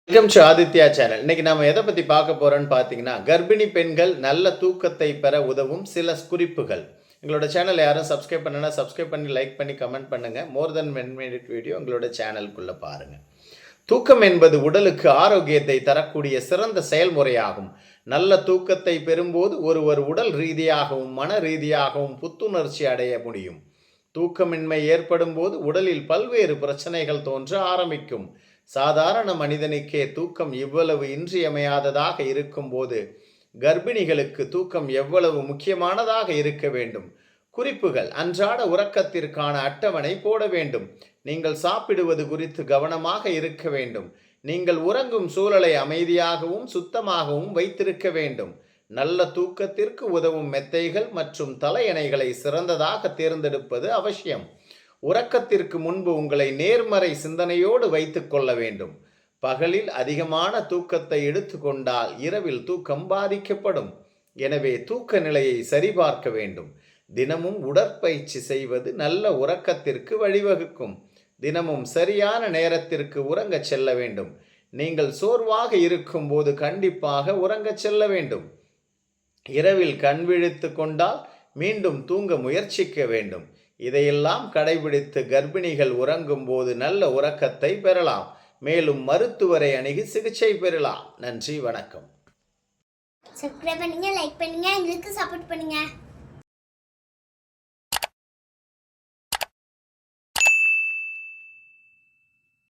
Welcome to Aditya channel. இன்னைக்கு நாம எதை பத்தி பார்க்க போறோம்னு பார்த்தீங்கன்னா, கர்ப்பிணி பெண்கள் நல்ல தூக்கத்தை பெற உதவும் சில குறிப்புகள். எங்களோட சேனல் யாரும் சப்ஸ்கிரைப் பண்ணலனா சப்ஸ்கிரைப் பண்ணி, லைக் பண்ணி, கமெண்ட் பண்ணுங்க. மோர் தென் 1 மினிட் வீடியோ எங்களோட சேனலுக்குள்ள பாருங்க. தூக்கம் என்பது உடலுக்கு ஆரோக்கியத்தை தரக்கூடிய சிறந்த செயல்முறையாகும். நல்ல தூக்கத்தை பெறும்போது ஒருவர் உடல் ரீதியாகவும் மன ரீதியாகவும் புத்துணர்ச்சி அடைய முடியும். தூக்கமின்மை ஏற்படும் போது உடலில் பல்வேறு பிரச்சனைகள் தோன்ற ஆரம்பிக்கும். சாதாரண மனிதனுக்கே தூக்கம் இவ்வளவு இன்றியமையாததாக இருக்கும்போது கர்ப்பிணிகளுக்கு தூக்கம் எவ்வளவு முக்கியமானதாக இருக்க வேண்டும். குறிப்புகள்: அன்றாட உறக்கத்திற்கான அட்டவணை போட வேண்டும். நீங்கள் சாப்பிடுவது குறித்து கவனமாக இருக்க வேண்டும். நீங்கள் உறங்கும் சூழலை அமைதியாகவும் சுத்தமாகவும் வைத்திருக்க வேண்டும். நல்ல தூக்கத்திற்கு உதவும் மெத்தைகள் மற்றும் தலையணைகளை சிறந்ததாக தேர்ந்தெடுப்பது அவசியம். உறக்கத்திற்கு முன்பு உங்களை நேர்மறை சிந்தனையோடு வைத்துக் கொள்ள வேண்டும். பகலில் அதிகமான தூக்கத்தை எடுத்துக்கொண்டால் இரவில் தூக்கம் பாதிக்கப்படும். எனவே தூக்க நிலையை சரிபார்க்க வேண்டும். தினமும் உடற்பயிற்சி செய்வது நல்ல உறக்கத்திற்கு வழிவகுக்கும். தினமும் சரியான நேரத்திற்கு உறங்கச் செல்ல வேண்டும். நீங்கள் சோர்வாக இருக்கும் போது கண்டிப்பாக உறங்கச் செல்ல வேண்டும். இரவில் கண் விழித்து கொண்டால் மீண்டும் தூங்க முயற்சிக்க வேண்டும். இதையெல்லாம் கடைபிடித்து கர்ப்பிணிகள் உறங்கும் போது நல்ல உறக்கத்தை பெறலாம். மேலும் மருத்துவரை அணுகி சிகிச்சை பெறலாம். நன்றி, வணக்கம். சப்ஸ்கிரைப் பண்ணுங்க, லைக் பண்ணுங்க, எங்களுக்கு சப்போர்ட் பண்ணுங்க.